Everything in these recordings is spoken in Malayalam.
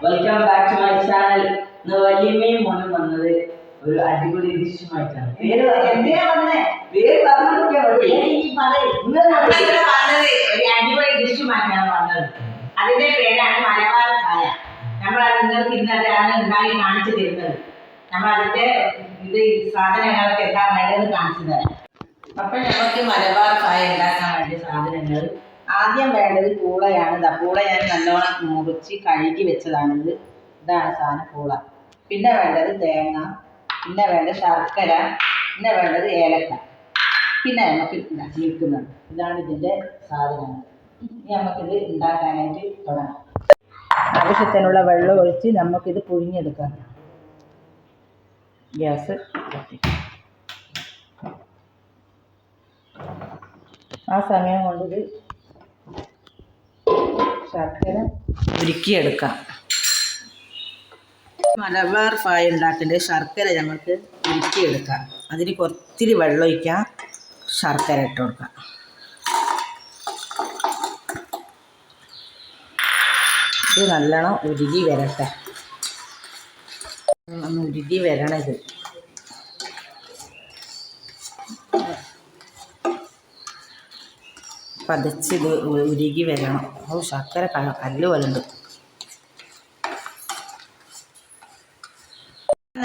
Welcome back to my channel. ഇന്ന് വലിയമ്മയും മോനും വന്നത് ഒരു അടിപൊളി ഡിഷുമായിട്ടാണ്. ഒരു അടിപൊളി ഡിഷുമായിട്ടാണ് വന്നത്. അതിന്റെ പേരാണ് മലബാർ ചായ. നമ്മൾ അത് നിങ്ങൾക്ക് ഇന്ന് അതാണ് ഉണ്ടാക്കി കാണിച്ചു തരുന്നത്. നമ്മൾ അതിന്റെ സാധനങ്ങളൊക്കെ എന്താ വേണ്ടതെന്ന് കാണിച്ചു തരാം. അപ്പൊ നമുക്ക് മലബാർ ചായ ഉണ്ടാക്കാൻ വേണ്ട സാധനങ്ങൾ ആദ്യം വേണ്ടത് പൂളയാണ്. പൂള ഞാൻ നല്ലോണം മുറിച്ച് കഴുകി വെച്ചതാണിത്. ഇതാണ് സാധനം പൂള. പിന്നെ വേണ്ടത് തേങ്ങ, പിന്നെ വേണ്ടത് ശർക്കര, പിന്നെ വേണ്ടത് ഏലക്ക, പിന്നെ നമുക്ക് നിൽക്കുന്നത്. ഇതാണ് ഇതിൻ്റെ സാധനങ്ങൾ. ഇനി നമുക്കിത് ഉണ്ടാക്കാനായിട്ട് തുടങ്ങാം. ആവശ്യത്തിനുള്ള വെള്ളം ഒഴിച്ച് നമുക്കിത് പുഴുങ്ങിയെടുക്കാം. ഗ്യാസ് കത്തിക്കാം. ആ സമയം കൊണ്ടിത് ശർക്കര ഉരുക്കിയെടുക്കാം. മലബാർ ചായ ഉണ്ടാക്കേണ്ട ശർക്കര നമുക്ക് ഉരുക്കിയെടുക്കാം. അതിന് കുറച്ചിരി വെള്ളം ഒഴിക്കാം, ശർക്കര ഇട്ട് കൊടുക്കാം. ഇത് നല്ലോണം ഉരുകി വരട്ടെ. ഒന്ന് ഉരുകി വരണത്. പതച്ചിത് ഉരുകി വരണം. ശർക്കര കല്ല് പോലുണ്ട്.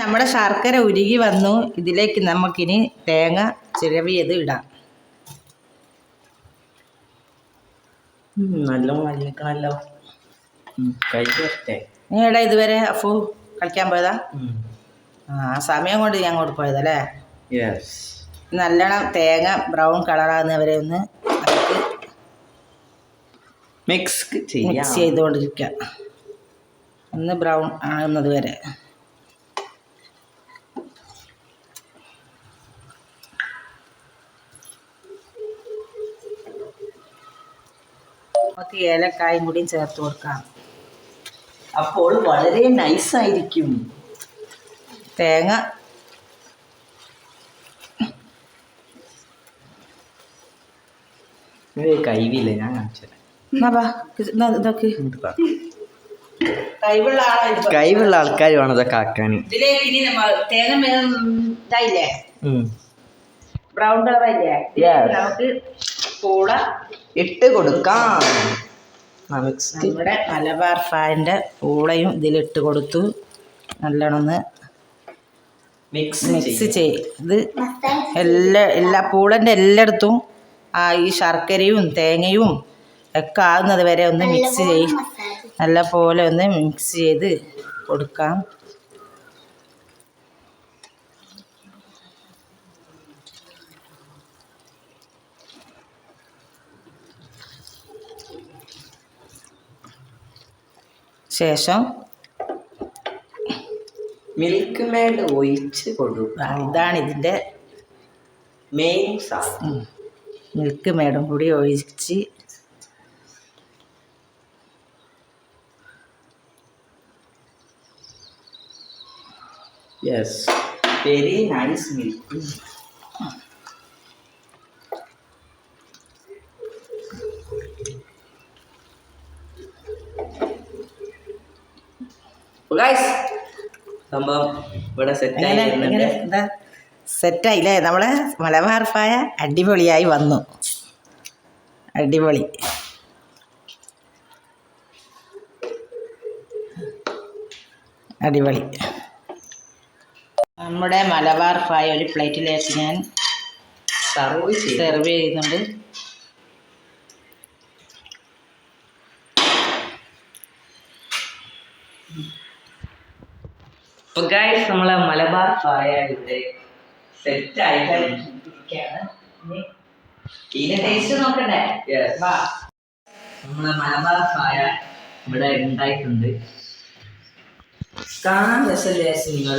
നമ്മുടെ ശർക്കര ഉരുകി വന്നു. ഇതിലേക്ക് നമുക്കിനി തേങ്ങ ചിരവിയത് ഇടാം. നല്ലോണം വലിക്കണല്ലോ. നീ എടാ ഇതുവരെ അഫു കളിക്കാൻ പോയതാ? ആ സമയം കൊണ്ട് ഞാൻ അങ്ങോട്ട് പോയതല്ലേ? നല്ലോണം തേങ്ങ ബ്രൗൺ കളറാകുന്നവരെ ഒന്ന് മിക്സ് ചെയ്തുകൊണ്ടിരിക്കുക. ഒന്ന് ബ്രൗൺ ആകുന്നത് വരെ. നമുക്ക് ഏലക്കായും കൂടിയും ചേർത്ത് കൊടുക്കാം. അപ്പോൾ വളരെ നൈസായിരിക്കും. തേങ്ങ കൈവില്ല, ഞാൻ കാണിച്ചത്. കൈവുള്ള ആൾക്കാർ വേണം ഇതൊക്കെ ആക്കാൻ. ഇതിലേക്ക് ഇനി തേങ്ങ ഇതായില്ലേ, ബ്രൗൺ കളറായില്ലേ, നമുക്ക് പൂള ഇട്ട് കൊടുക്കാം. നമ്മുടെ മലബാർ ചായൻ്റെ പൂളയും ഇതിലിട്ട് കൊടുത്തു. നല്ലോണം ഒന്ന് മിക്സ് ചെയ്ത് എല്ലാ പൂളൻ്റെ എല്ലായിടത്തും ഈ ശർക്കരയും തേങ്ങയും ഒക്കെ ആകുന്നത് വരെ ഒന്ന് മിക്സ് നല്ല പോലെ ഒന്ന് മിക്സ് ചെയ്ത് കൊടുക്കാം. ശേഷം മിൽക്ക് മേഡ് ഒഴിച്ച് കൊടുക്കുക. ഇതാണ് ഇതിൻ്റെ മെയിൻ സാധനം. മിൽക്ക് മേഡും കൂടി ഒഴിച്ച് വെരി നൈസ് മിൽക്ക്. സംഭവം ഇവിടെ സെറ്റായില്ലേ? നമ്മളെ മലബാർ ചായ അടിപൊളിയായി വന്നു. അടിപൊളി. അടിപൊളി. നമ്മുടെ മലബാർ ചായ ഒരു പ്ലേറ്റിലേക്ക് ഞാൻ സെർവ് ചെയ്യുന്നുണ്ട്. നമ്മളെ മലബാർ ചായ ഇവിടെ സെറ്റ് ആയിട്ടാണ്. ടേസ്റ്റ് നോക്കണ്ടേ? നമ്മളെ മലബാർ ചായ ഇവിടെ ഉണ്ടായിട്ടുണ്ട്. കാണാൻ രസമില്ല, നിങ്ങൾ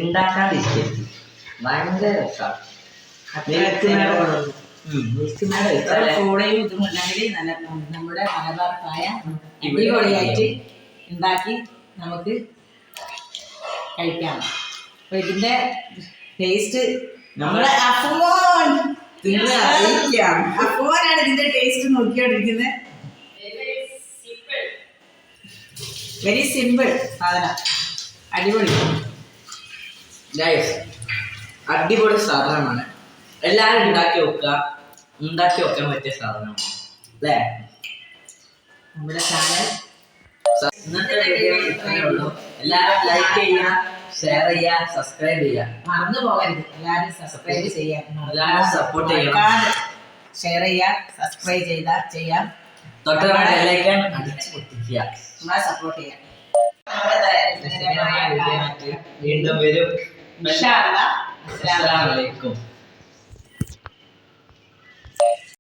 ഉണ്ടാക്കാതിരിക്കരുത്. ഭയങ്കര രസമാണ്. കൂടെയും ഇതും ഉണ്ടെങ്കിൽ നമ്മുടെ മലബാർ ചായ അടിപൊളിയായിട്ട് ഉണ്ടാക്കി നമുക്ക് കഴിക്കാം. അപ്പൊ ഇതിന്റെ ടേസ്റ്റ് നമ്മളെ അഫുമോനാണ് ഇതിന്റെ ടേസ്റ്റ് നോക്കിക്കൊണ്ടിരിക്കുന്നത്. വെരി സിമ്പിൾ സാധനം, അടിപൊളി. ഗൈസ് അടിപൊളി സാധനമാണ്, എല്ലാവരും ഉണ്ടാക്കി വെക്കാൻ പറ്റിയ സാധനമാണ് അല്ലേ? നമ്മുടെ ചാനൽ ഇന്നത്തെ വീഡിയോ ഇത്രയേ ഉള്ളൂ. എല്ലാവരും ലൈക്ക് ചെയ്യുക, ഷെയർ ചെയ്യുക, സബ്സ്ക്രൈബ് ചെയ്യുക. മറന്നു പോകരുത്, എല്ലാവരും സബ്സ്ക്രൈബ് ചെയ്യാം, എല്ലാവരും സപ്പോർട്ട് ചെയ്യണം. ഷെയർ ചെയ്യുക, സബ്സ്ക്രൈബ് ചെയ്യാം, തൊട്ടുള്ള ബെല്ലൈക്കൺ അടിച്ചു പൊട്ടിക്കുക. നമ്മളെ സപ്പോർട്ട് ചെയ്യാം. വീണ്ടും വരും. ഇൻഷാ അല്ലാഹ്. അസ്സലാമു അലൈക്കും.